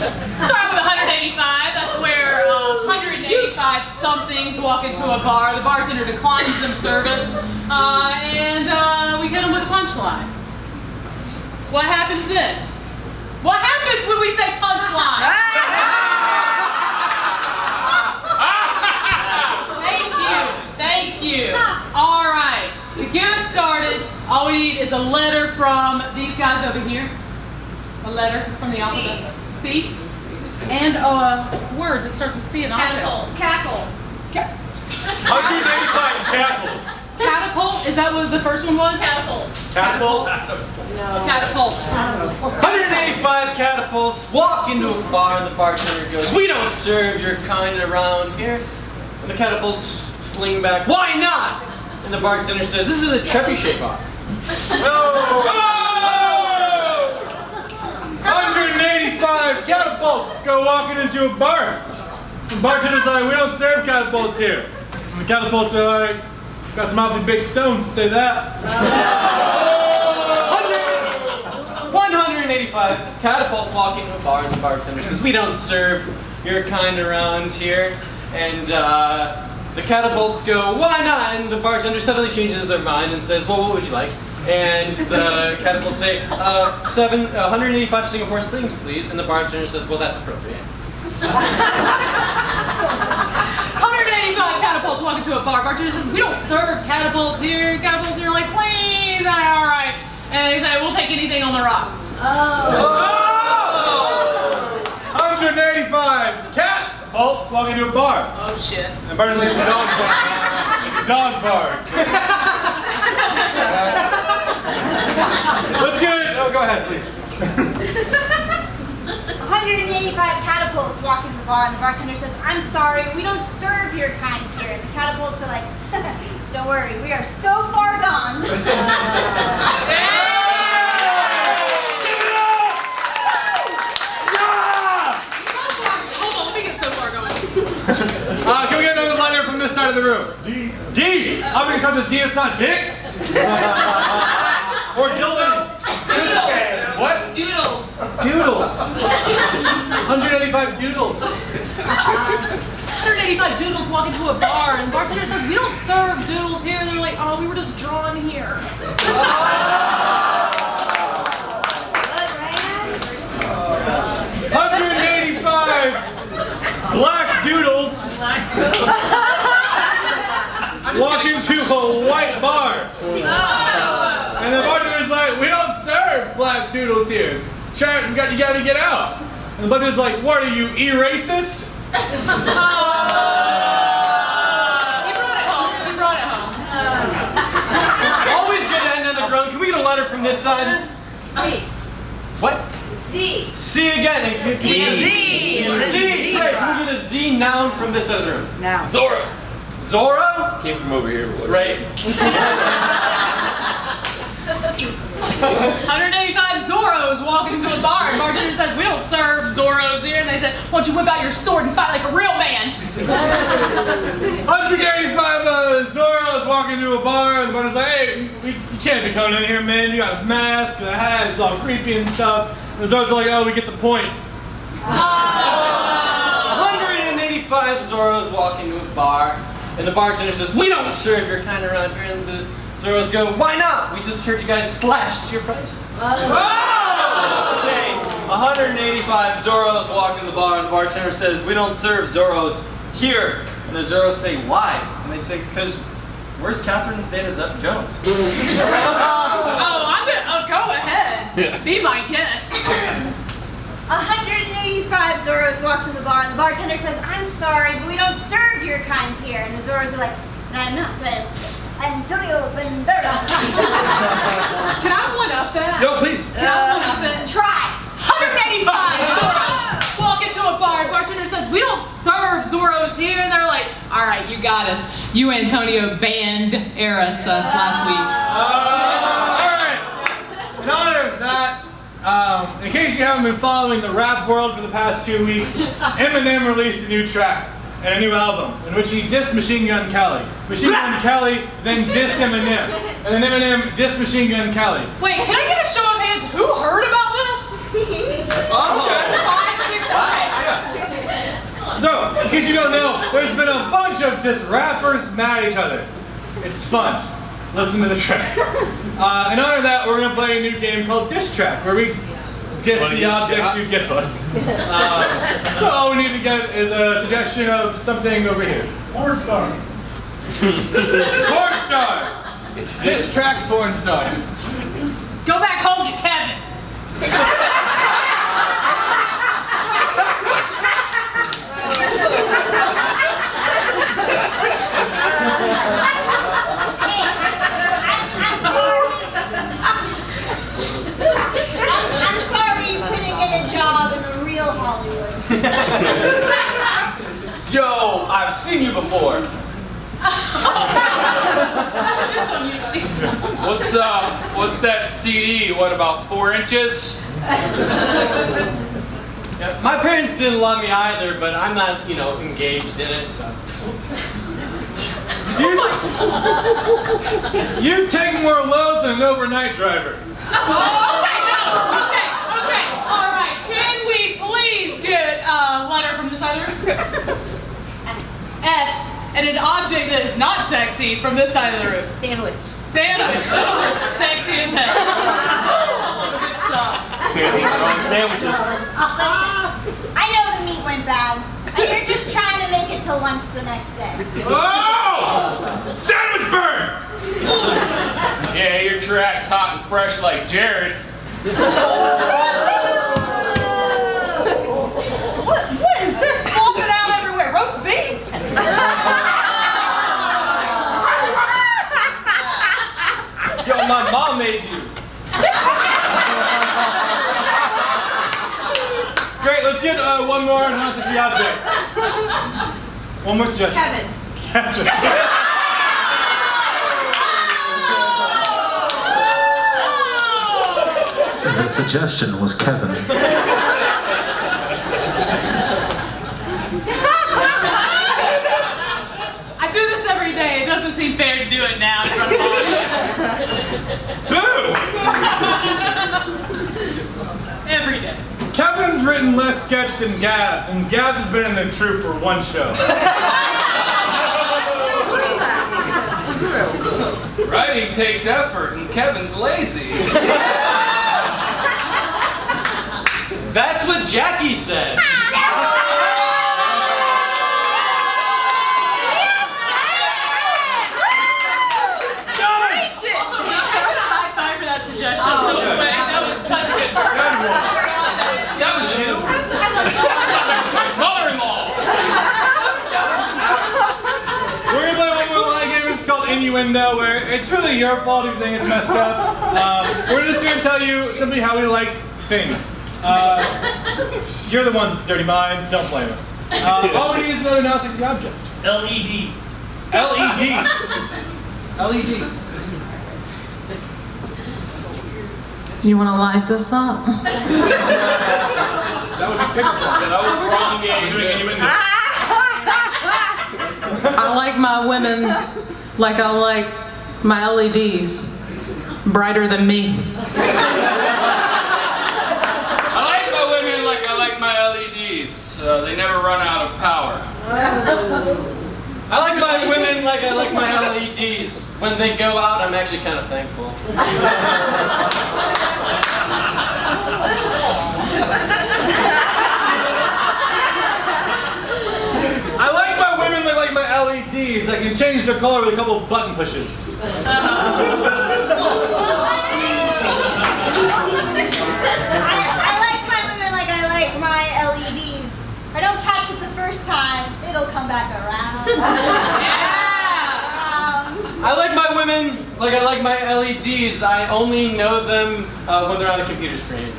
Start with 185. That's where 185 somethings walk into a bar. The bartender declines them service, and we hit them with a punchline. What happens then? What happens when we say punchline? Thank you. All right. To get us started, all we need is a letter from these guys over here. A letter from the alphabet. C. And a word that starts with C and Cackle. Cackle. 185 cackles. Catapult? Is that what the first one was? Catapult. Catapult? No. Catapults. 185 catapults walk into a bar and the bartender goes, "We don't serve your kind around here." And the catapults sling back, "Why not?" And the bartender says, "This is a trebuchet bar." Oh! 185 catapults go walking into a bar. The bartender's like, "We don't serve catapults here." And the catapults are like, "Got some awfully big stones to say that." 185 catapults walk into a bar and the bartender says, "We don't serve your kind around here." And the catapults go, "Why not?" And the bartender suddenly changes their mind and says, "Well, what would you like?" And the catapults say, 185 Singapore slings, please." And the bartender says, "Well, that's appropriate." 185 catapults walk into a bar. Bartender says, "We don't serve catapults here." Catapults are like, "Please." All right. And they say, "We'll take anything on the rocks." Oh! 185 catapults walk into a bar. Oh shit. And the bartender's like, "It's a dog bar." It's a dog bar. Let's get it. Oh, go ahead, please. 185 catapults walk into the bar and the bartender says, "I'm sorry, we don't serve your kind here." And the catapults are like, "Don't worry, we are so far gone." Can we get another letter from this side of the room? D. D! How many times with D it's not dick? Or dildo? Doodles. What? Doodles. Doodles. 185 doodles. 185 doodles walk into a bar and the bartender says, "We don't serve doodles here." And they're like, "Oh, we were just drawn here." 185 black doodles walk into a white bar. And the bartender's like, "We don't serve black doodles here. Try, you gotta get out." And the bartender's like, "What are you, racist?" He brought it home. Always good to end on the drone. Can we get a letter from this side? What? Z. C again. Z. Z. Great. Can we get a Z noun from this side of the room? Now. Zorro. Zorro? Came from over here. Right. 185 Zorros walking into a bar and bartender says, "We don't serve Zorros here." And they said, "Why don't you whip out your sword and fight like a real man?" 185 Zorros walk into a bar and the bartender's like, "Hey, you can't be coming in here, man. You got a mask and a hat. It's all creepy and stuff." And the Zorros are like, "Oh, we get the point." 185 Zorros walk into a bar, and the bartender says, "We don't serve your kind around here." And the Zorros go, "Why not? We just heard you guys slashed your prices." Okay, 185 Zorros walk into the bar, and the bartender says, "We don't serve Zorros here." And the Zorros say, "Why?" And they say, "Because where's Catherine Zeta-Jones?" Go ahead. Be my guest. 185 Zorros walk to the bar and the bartender says, "I'm sorry, but we don't serve your kind here." And the Zorros are like, "No, I'm not. Antonio Banderas." Can I one up that? Yo, please. Can I one up it? Try. 185 Zorros walk into a bar. Bartender says, "We don't serve Zorros here." And they're like, "All right, you got us. You, Antonio, Banderas us last week." All right. In honor of that, in case you haven't been following the rap world for the past 2 weeks, Eminem released a new track and a new album in which he dissed Machine Gun Kelly. Machine Gun Kelly then dissed Eminem, and then Eminem dissed Machine Gun Kelly. Wait, can I get a show of hands? Who heard about this? Oh. 5, 6, case you don't know, there's been a bunch of just rappers mad at each other. It's fun. Listen to the tracks. In honor of that, we're going to play a new game called Diss Track, where we diss the objects you give us. So all we need to get is a suggestion of something over here. Porn star. Porn star! Diss Track porn star. Go back home to Kevin. I'm sorry you couldn't get a job in the real Hollywood. Yo, I've seen you before. That's a diss on you, buddy. What's that CD? What, about 4 inches? Yeah, my parents didn't love me either, but I'm not, engaged in it, so. You take more loads than an overnight driver. Okay, all right. Can we please get a letter from this other? S. And an object that is not sexy from this side of the room. Sandwich. Sandwich. Those are sexy as hell. Good stuff. Sandwiches. Listen, I know the meat went bad, and you're just trying to make it to lunch the next day. Oh! Sandwich burn! Yeah, your track's hot and fresh like Jared. What is this flopping out everywhere? Roast beef? Yo, my mom made you. Great, let's get one more non-sexy the object. One more suggestion. Kevin. The suggestion was Kevin. I do this every day. It doesn't seem fair to do it now in front of all of you. Boo! Every day. Kevin's written less sketch than Gabs, and Gabs has been in the troupe for one show. Writing takes effort, and Kevin's lazy. That's what Jackie said. Also, we can get a high five for that suggestion real quick. That was such a good one. That was you? My mother-in-law. We're gonna play one more line game. It's called Innuendo, where it's really your fault if you think it's messed up. We're just gonna tell you simply how we like things. You're the ones with dirty minds. Don't blame us. All we need is another non-sexy object. LED. LED. LED. You want to light this up? That would be pickleball. That was wrong game. We're doing innuendo. I like my women like I like my LEDs, brighter than me. I like my women like I like my LEDs. They never run out of power. I like my women like I like my LEDs. When they go out, I'm actually kind of thankful. I like my women that like my LEDs. I can change their color with a couple of button pushes. I like my women like I like my LEDs. If I don't catch it the first time, it'll come back around. I like my women like I like my LEDs. I only know them when they're on a computer screen.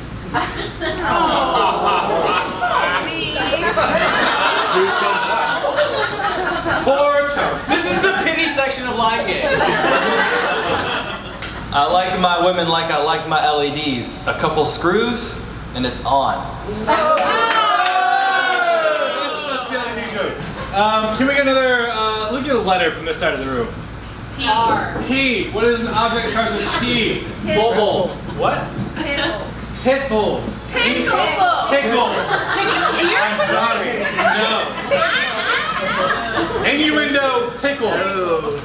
Poor Tony. This is the pity section of line games. I like my women like I like my LEDs. A couple screws and it's on. That's the LED joke. Can we get another, look at the letter from this side of the room. P. P. What is an object that starts with P? Bull. What? Pit bulls. Pickles. Pickles. I'm sorry. No. pickles.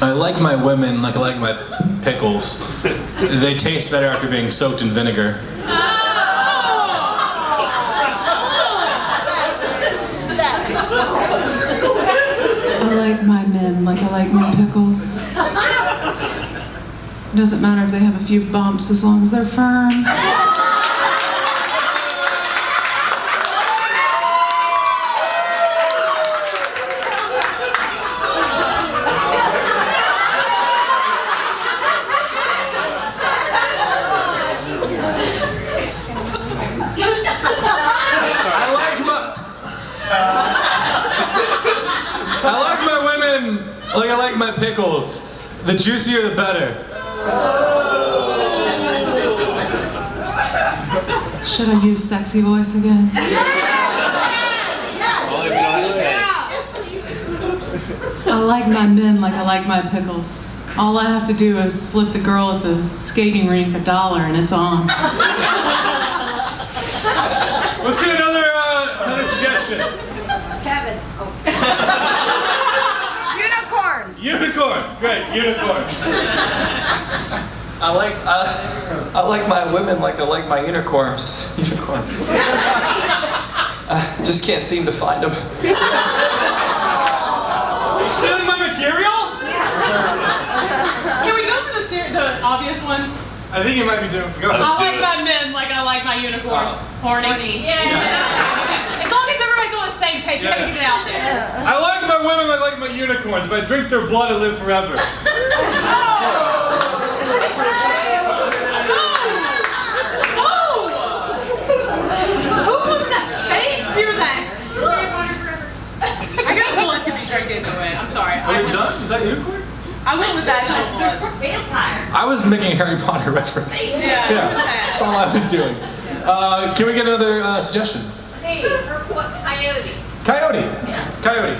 I like my women like I like my pickles. They taste better after being soaked in vinegar. I like my men like I like my pickles. It doesn't matter if they have a few bumps as long as they're firm. I like my women like I like my pickles. The juicier the better. Should I use sexy voice again? I like my men like I like my pickles. All I have to do is slip the girl at the skating rink $1 and it's on. Let's get another suggestion. Kevin. Oh. Unicorn. Great, unicorn. I like my women like I like my unicorns. Unicorns. I just can't seem to find them. Are you stealing my material? Can we go for the obvious one? I think you might be doing. Go ahead. I like my men like I like my unicorns. Horny. Yeah. As long as everybody's on the same page, we gotta get it out there. I like my women like I like my unicorns. If I drink their blood, I live forever. Who puts that face near that? I guess blood can be drank anyway. I'm sorry. Are you done? Is that unicorn? I went with that blood. Vampire. I was making a Harry Potter reference. Yeah. That's all I was doing. Can we get another suggestion? C, what, coyote. Coyote. Coyote.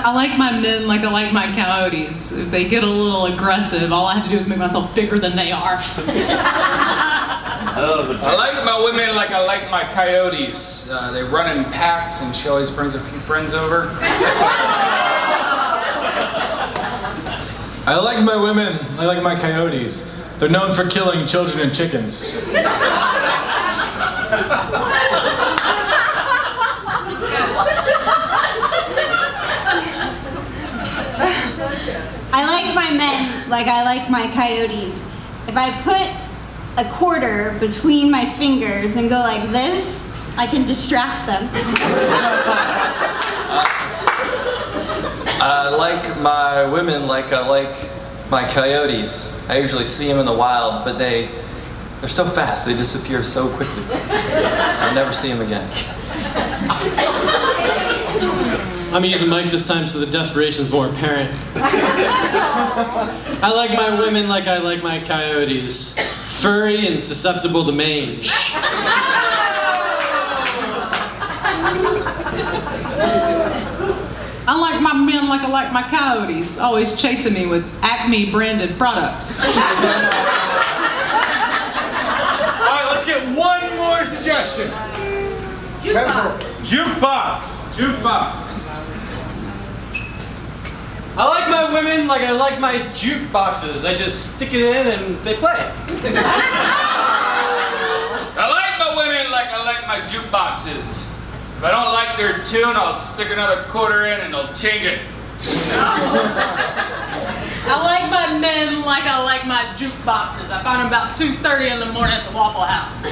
I like my men like I like my coyotes. If they get a little aggressive, all I have to do is make myself bigger than they are. I like my women like I like my coyotes. They run in packs and she always brings a few friends over. I like my women I like my coyotes. They're known for killing children and chickens. I like my men like I like my coyotes. If I put a quarter between my fingers and go like this, I can distract them. I like my women like I like my coyotes. I usually see them in the wild, but they're so fast, they disappear so quickly. I never see them again. I'm using Mike this time so the desperation's more apparent. I like my women like I like my coyotes. Furry and susceptible to mange. I like my men like I like my coyotes, always chasing me with Acme branded products. All right, let's get one more suggestion. Jukebox. I like my women like I like my jukeboxes. I just stick it in and they play. I like my women like I like my jukeboxes. If I don't like their tune, I'll stick another quarter in and they'll change it. I like my men like I like my jukeboxes. I found them about 2:30 in the morning at the Waffle House.